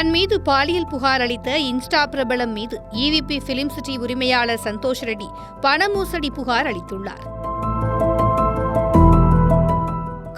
தன் மீது பாலியல் புகார் அளித்த இன்ஸ்டா பிரபலம் மீது EVP பிலிம் சிட்டி உரிமையாளர் சந்தோஷ் ரெட்டி பண மோசடி புகார் அளித்துள்ளார்.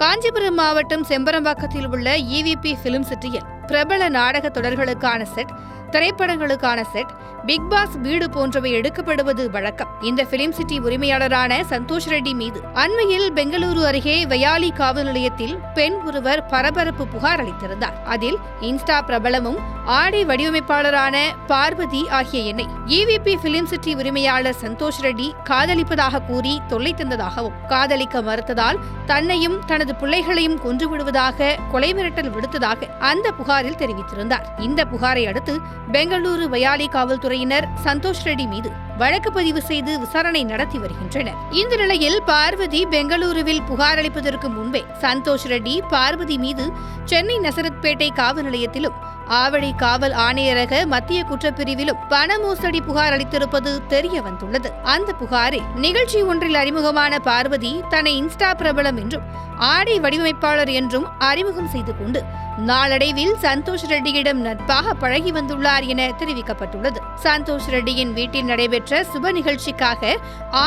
காஞ்சிபுரம் மாவட்டம் செம்பரம்பாக்கத்தில் உள்ள EVP பிலிம் சிட்டியில் பிரபல நாடக தொடர்களுக்கான செட், திரைப்படங்களுக்கான செட், பிக் பாஸ் வீடு போன்றவை எடுக்கப்படுவது வழக்கம். இந்த பிலிம் சிட்டி உரிமையாளரான சந்தோஷ் ரெட்டி மீது அண்மையில் பெங்களூரு அருகே வயாலி காவல் நிலையத்தில் பெண் ஒருவர் பரபரப்பு புகார் அளித்திருந்தார். அதில் இன்ஸ்டா பிரபலமும் ஆடை வடிவமைப்பாளரான பார்வதி ஆகிய என்னை EVP பிலிம் சிட்டி உரிமையாளர் சந்தோஷ் ரெட்டி காதலிப்பதாக கூறி தொல்லை தந்ததாகவும், காதலிக்க மறுத்ததால் தன்னையும் தனது பிள்ளைகளையும் கொன்று விடுவதாக கொலை மிரட்டல் விடுத்ததாக அந்த புகாரில் தெரிவித்திருந்தார். இந்த புகாரை அடுத்து பெங்களூரு வயாலி காவல்துறையினர் சந்தோஷ் ரெட்டி மீது வழக்கு பதிவு செய்து விசாரணை நடத்தி வருகின்றனர். இந்த நிலையில் பார்வதி பெங்களூருவில் புகார் அளிப்பதற்கு முன்பே சந்தோஷ் ரெட்டி பார்வதி மீது சென்னை நசரத்பேட்டை காவல் நிலையத்திலும் ஆவடி காவல் ஆணையரக மத்திய குற்றப்பிரிவிலும் பண மோசடி புகார் அளித்திருப்பது தெரிய வந்துள்ளது. அந்த புகாரில் நிகழ்ச்சி ஒன்றில் அறிமுகமான பார்வதி தன்னை இன்ஸ்டா பிரபலம் என்றும் ஆடை வடிவமைப்பாளர் என்றும் அறிமுகம் செய்து கொண்டு நாளடைவில் சந்தோஷ் ரெட்டியிடம் நட்பாக பழகி வந்துள்ளார் என தெரிவிக்கப்பட்டுள்ளது. சந்தோஷ் ரெட்டியின் வீட்டில் நடைபெற்ற சுப நிகழ்ச்சிக்காக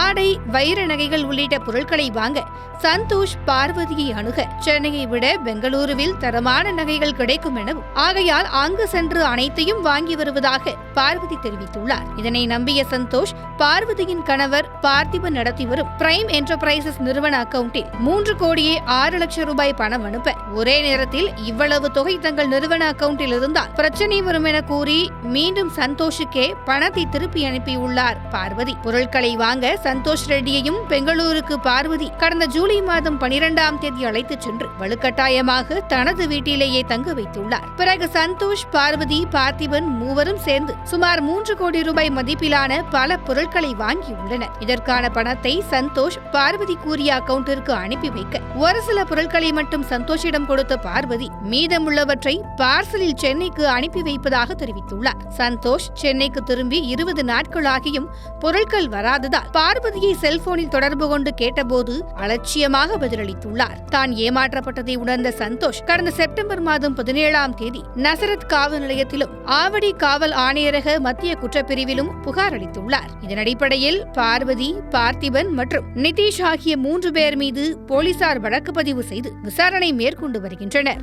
ஆடை, வைர நகைகள் உள்ளிட்ட பொருட்களை வாங்க சந்தோஷ் பார்வதியை அணுக சென்னையை விட பெங்களூருவில் தரமான நகைகள் கிடைக்கும் எனவும், ஆகையால் அங்கு சென்று அனைத்தையும் வாங்கி வருவதாக பார்வதி தெரிவித்துள்ளார். இதனை நம்பிய சந்தோஷ் பார்வதியின் கணவர் பார்த்திபன் நடத்தி வரும் பிரைம் என்டர்பிரைசஸ் நிறுவன அக்கவுண்டில் 3,06 லட்சம் ரூபாய் பணம் அனுப்ப ஒரே நேரத்தில் இவ்வளவு தொகை தங்கள் நிறுவன அக்கவுண்டில் இருந்தால் பிரச்சனை வரும் என கூறி மீண்டும் சந்தோஷுக்கே பணத்தை திருப்பி அனுப்பியுள்ளார் பார்வதி. பொருட்களை வாங்க சந்தோஷ் ரெட்டியையும் பெங்களூருக்கு பார்வதி கடந்த ஜூலை மாதம் 12ஆம் தேதி அழைத்துச் சென்று வலுக்கட்டாயமாக தனது வீட்டிலேயே தங்க வைத்துள்ளார். பிறகு சந்தோஷ், பார்வதி, பார்த்திபன் மூவரும் சேர்ந்து சுமார் 3 கோடி ரூபாய் மதிப்பிலான பல பொருட்களை வாங்கியுள்ளனர். இதற்கான பணத்தை சந்தோஷ் பார்வதி கூறிய அக்கவுண்டிற்கு அனுப்பி வைக்க ஒரு சில பொருட்களை மட்டும் சந்தோஷிடம் கொடுத்த பார்வதி மீதமுள்ளவற்றை பார்சலில் சென்னைக்கு அனுப்பி வைப்பதாக தெரிவித்துள்ளார். சந்தோஷ் சென்னைக்கு திரும்பி 20 நாட்களாகியும் பொருட்கள் வராததால் பார்வதியை செல்போனில் தொடர்பு கொண்டு கேட்டபோது அலட்சியமாக பதிலளித்துள்ளார். தான் ஏமாற்றப்பட்டதை உணர்ந்த சந்தோஷ் கடந்த செப்டம்பர் மாதம் 17ஆம் தேதி நசரத் காவல் நிலையத்திலும் ஆவடி காவல் ஆணையரக மத்திய குற்றப்பிரிவிலும் புகார் அளித்துள்ளார். இதன் அடிப்படையில் பார்வதி, பார்த்திபன் மற்றும் நிதிஷ் ஆகிய 3 பேர் மீது போலீசார் வழக்கு பதிவு செய்து விசாரணை மேற்கொண்டு வருகின்றனர்.